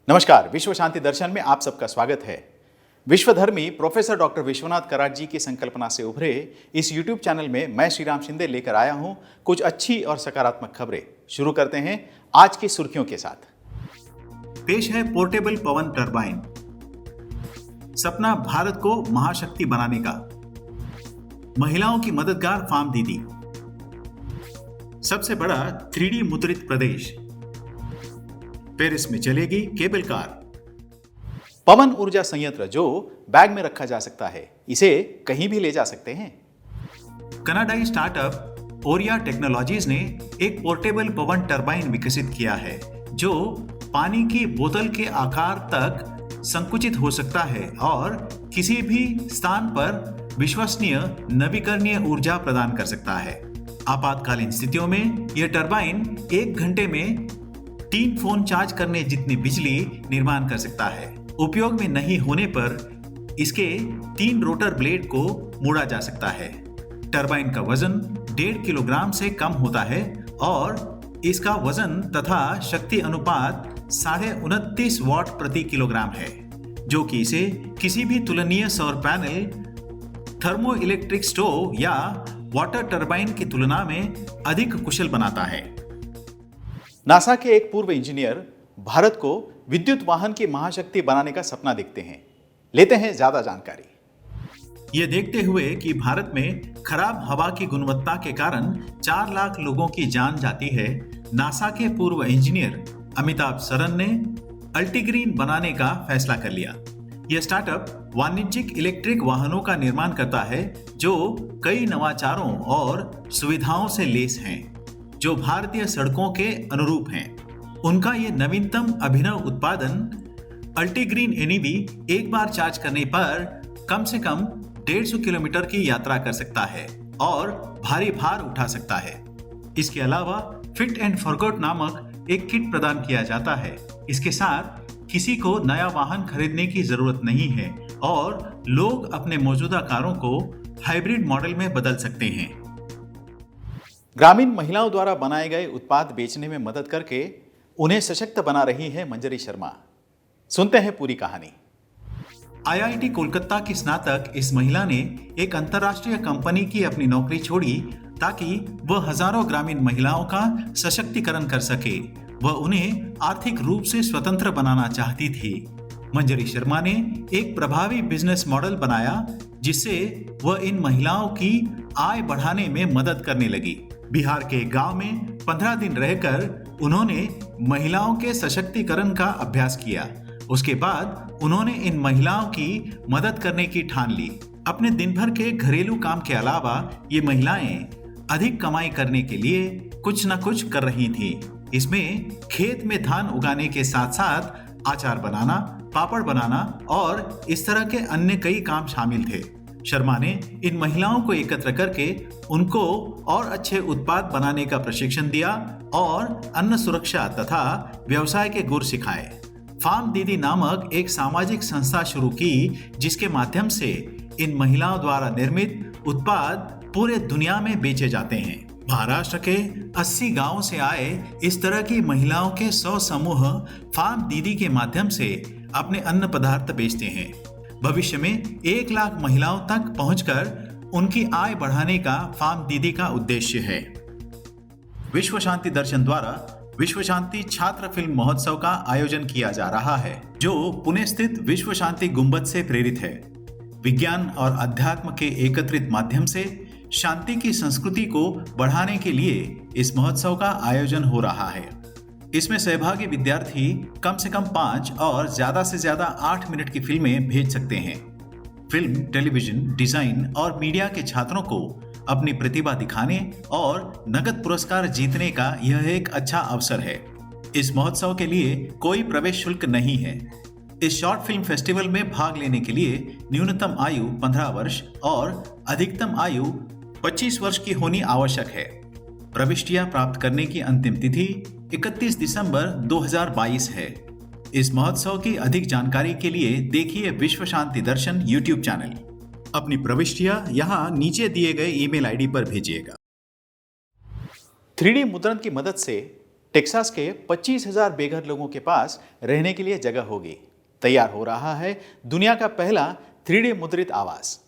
नमस्कार, विश्व शांति दर्शन में आप सबका स्वागत है। विश्वधर्मी प्रोफेसर डॉक्टर विश्वनाथ कराट जी की संकल्पना से उभरे इस YouTube चैनल में मैं श्रीराम शिंदे लेकर आया हूं कुछ अच्छी और सकारात्मक खबरें। शुरू करते हैं आज की सुर्खियों के साथ। पेश है पोर्टेबल पवन टरबाइन, सपना भारत को महाशक्ति बनाने का। महिलाओं की मददगार फार्म दीदी, सबसे बड़ा 3D मुद्रित प्रदेश, पेरिस में चलेगी केबल कार। पवन ऊर्जा संयंत्र जो बैग में रखा जा सकता है, इसे कहीं भी ले जा सकते हैं। कनाडाई स्टार्टअप ओरिया टेक्नोलॉजीज ने एक पोर्टेबल पवन टरबाइन विकसित किया है जो पानी की बोतल के आकार तक संकुचित हो सकता है और किसी भी स्थान पर विश्वसनीय नवीकरणीय ऊर्जा प्रदान कर सकता है। आपातकालीन स्थितियों में यह टरबाइन 1 घंटे में 3 फोन चार्ज करने जितनी बिजली निर्माण कर सकता है। उपयोग में नहीं होने पर इसके 3 रोटर ब्लेड को मोड़ा जा सकता है। टरबाइन का वजन 1.5 किलोग्राम से कम होता है और इसका वजन तथा शक्ति अनुपात 29.5 वाट प्रति किलोग्राम है, जो कि इसे किसी भी तुलनीय सौर पैनल, थर्मो इलेक्ट्रिक स्टोव या वाटर टरबाइन की तुलना में अधिक कुशल बनाता है। नासा के एक पूर्व इंजीनियर भारत को विद्युत वाहन की महाशक्ति बनाने का सपना देखते हैं। लेते हैं ज्यादा जानकारी। यह देखते हुए कि भारत में खराब हवा की गुणवत्ता के कारण 4 लाख लोगों की जान जाती है, नासा के पूर्व इंजीनियर अमिताभ सरन ने अल्टीग्रीन बनाने का फैसला कर लिया। यह स्टार्टअप वाणिज्यिक इलेक्ट्रिक वाहनों का निर्माण करता है जो कई नवाचारों और सुविधाओं से लेस हैं, जो भारतीय सड़कों के अनुरूप हैं। उनका ये नवीनतम अभिनव उत्पादन अल्टीग्रीन एनईवी एक बार चार्ज करने पर कम से कम 150 किलोमीटर की यात्रा कर सकता है और भारी भार उठा सकता है। इसके अलावा फिट एंड फॉरगॉट नामक एक किट प्रदान किया जाता है। इसके साथ किसी को नया वाहन खरीदने की जरूरत नहीं है और लोग अपने मौजूदा कारों को हाइब्रिड मॉडल में बदल सकते हैं। ग्रामीण महिलाओं द्वारा बनाए गए उत्पाद बेचने में मदद करके उन्हें सशक्त बना रही है मंजरी शर्मा। सुनते हैं पूरी कहानी। आईआईटी कोलकाता की स्नातक इस महिला ने एक अंतर्राष्ट्रीय कंपनी की अपनी नौकरी छोड़ी ताकि वह हजारों ग्रामीण महिलाओं का सशक्तिकरण कर सके। वह उन्हें आर्थिक रूप से स्वतंत्र बनाना चाहती थी। मंजरी शर्मा ने एक प्रभावी बिजनेस मॉडल बनाया जिससे वह इन महिलाओं की आय बढ़ाने में मदद करने लगी। बिहार के गांव में 15 दिन रहकर उन्होंने महिलाओं के सशक्तिकरण का अभ्यास किया। उसके बाद उन्होंने इन महिलाओं की मदद करने की ठान ली। अपने दिन भर के घरेलू काम के अलावा ये महिलाएं अधिक कमाई करने के लिए कुछ न कुछ कर रही थीं। इसमें खेत में धान उगाने के साथ साथ अचार बनाना, पापड़ बनाना और इस तरह के अन्य कई काम शामिल थे। शर्मा ने इन महिलाओं को एकत्र करके उनको और अच्छे उत्पाद बनाने का प्रशिक्षण दिया और अन्न सुरक्षा तथा व्यवसाय के गुर सिखाए। फार्म दीदी नामक एक सामाजिक संस्था शुरू की जिसके माध्यम से इन महिलाओं द्वारा निर्मित उत्पाद पूरे दुनिया में बेचे जाते हैं। महाराष्ट्र के 80 गांवों से आए इस तरह की महिलाओं के 100 समूह फार्म दीदी के माध्यम से अपने अन्न पदार्थ बेचते हैं। भविष्य में 1 लाख महिलाओं तक पहुंचकर उनकी आय बढ़ाने का फार्म दीदी का उद्देश्य है। विश्व शांति दर्शन द्वारा विश्व शांति छात्र फिल्म महोत्सव का आयोजन किया जा रहा है जो पुणे स्थित विश्व शांति गुंबद से प्रेरित है। विज्ञान और अध्यात्म के एकत्रित माध्यम से शांति की संस्कृति को बढ़ाने के लिए इस महोत्सव का आयोजन हो रहा है। इसमें सहभागी विद्यार्थी कम से कम 5 और ज्यादा से ज्यादा 8 मिनट की फिल्में भेज सकते हैं। फिल्म, टेलीविजन, डिजाइन और मीडिया के छात्रों को अपनी प्रतिभा दिखाने और नगद पुरस्कार जीतने का यह एक अच्छा अवसर है। इस महोत्सव के लिए कोई प्रवेश शुल्क नहीं है। इस शॉर्ट फिल्म फेस्टिवल में भाग लेने के लिए न्यूनतम आयु 15 वर्ष और अधिकतम आयु 25 वर्ष की होनी आवश्यक है। प्रविष्टियां प्राप्त करने की अंतिम तिथि 31 दिसंबर 2022 है। इस महोत्सव की अधिक जानकारी के लिए देखिए विश्व शांति दर्शन YouTube चैनल। अपनी प्रविष्टियां यहां नीचे दिए गए ईमेल आईडी पर भेजिएगा। 3D मुद्रण की मदद से टेक्सास के 25,000 बेघर लोगों के पास रहने के लिए जगह होगी। तैयार हो रहा है दुनिया का पहला 3D मुद्रित आवास।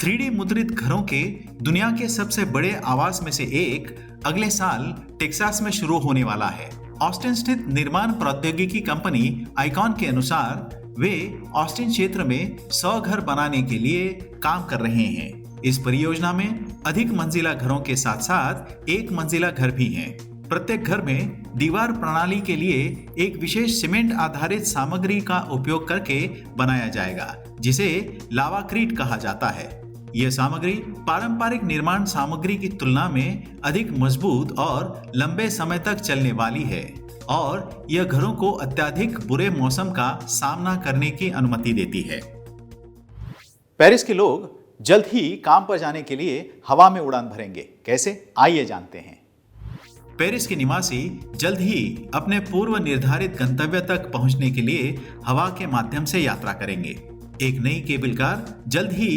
3D मुद्रित घरों के दुनिया के सबसे बड़े आवास में से एक अगले साल टेक्सास में शुरू होने वाला है। ऑस्टिन स्थित निर्माण प्रौद्योगिकी कंपनी आइकॉन के अनुसार वे ऑस्टिन क्षेत्र में 100 घर बनाने के लिए काम कर रहे हैं। इस परियोजना में अधिक मंजिला घरों के साथ साथ एक मंजिला घर भी हैं। प्रत्येक घर में दीवार प्रणाली के लिए एक विशेष सीमेंट आधारित सामग्री का उपयोग करके बनाया जाएगा, जिसे लावाक्रीट कहा जाता है। यह सामग्री पारंपरिक निर्माण सामग्री की तुलना में अधिक मजबूत और लंबे समय तक चलने वाली है और यह घरों को अत्यधिक बुरे मौसम का सामना करने की अनुमति देती है। पेरिस के लोग जल्द ही काम पर जाने के लिए हवा में उड़ान भरेंगे। कैसे? आइए जानते हैं। पेरिस के निवासी जल्द ही अपने पूर्व निर्धारित गंतव्य तक पहुंचने के लिए हवा के माध्यम से यात्रा करेंगे। एक नई केबल कार जल्द ही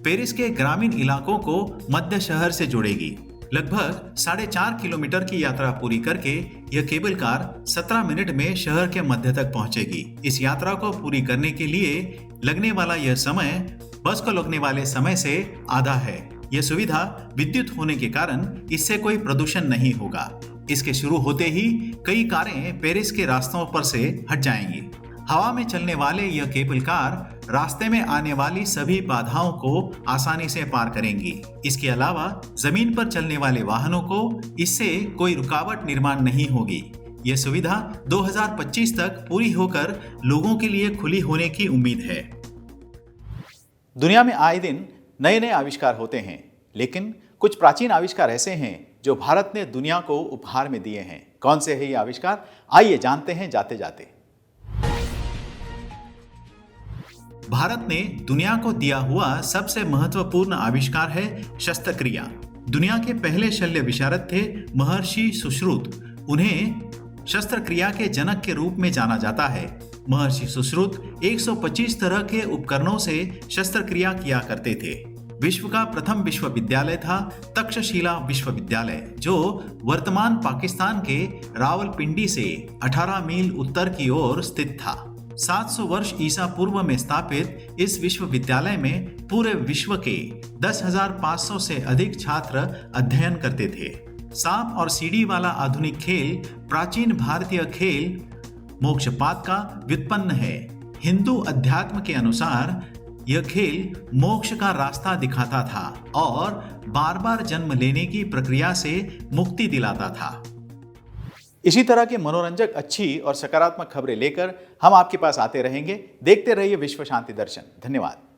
पेरिस के ग्रामीण इलाकों को मध्य शहर से जोड़ेगी। लगभग 4.5 किलोमीटर की यात्रा पूरी करके यह केबल कार 17 मिनट में शहर के मध्य तक पहुंचेगी। इस यात्रा को पूरी करने के लिए लगने वाला यह समय बस को लगने वाले समय से आधा है। यह सुविधा विद्युत होने के कारण इससे कोई प्रदूषण नहीं होगा। इसके शुरू होते ही कई कारें पेरिस के रास्तों पर से हट जाएंगी। हवा में चलने वाले यह केबल कार रास्ते में आने वाली सभी बाधाओं को आसानी से पार करेंगी। इसके अलावा जमीन पर चलने वाले वाहनों को इससे कोई रुकावट निर्माण नहीं होगी। यह सुविधा 2025 तक पूरी होकर लोगों के लिए खुली होने की उम्मीद है। दुनिया में आए दिन नए नए आविष्कार होते हैं, लेकिन कुछ प्राचीन आविष्कार ऐसे हैं जो भारत ने दुनिया को उपहार में दिए हैं। कौन से हैं ये आविष्कार? आइए जानते हैं जाते जाते। भारत ने दुनिया को दिया हुआ सबसे महत्वपूर्ण आविष्कार है शस्त्रक्रिया। दुनिया के पहले शल्य विशारद थे महर्षि सुश्रुत। उन्हें शस्त्रक्रिया के जनक के रूप में जाना जाता है। महर्षि सुश्रुत 125 तरह के उपकरणों से शस्त्रक्रिया किया करते थे। विश्व का प्रथम विश्वविद्यालय था तक्षशिला विश्वविद्यालय, जो वर्तमान पाकिस्तान के रावलपिंडी से 18 मील उत्तर की ओर स्थित था। 700 वर्ष ईसा पूर्व में स्थापित इस विश्वविद्यालय में पूरे विश्व के 10,500 से अधिक छात्र अध्ययन करते थे। सांप और सीढ़ी वाला आधुनिक खेल प्राचीन भारतीय खेल मोक्षपात का व्युत्पन्न है। हिंदू अध्यात्म के अनुसार यह खेल मोक्ष का रास्ता दिखाता था और बार बार जन्म लेने की प्रक्रिया से मुक्ति दिलाता था। इसी तरह के मनोरंजक, अच्छी और सकारात्मक खबरें लेकर हम आपके पास आते रहेंगे। देखते रहिए विश्व शांति दर्शन। धन्यवाद।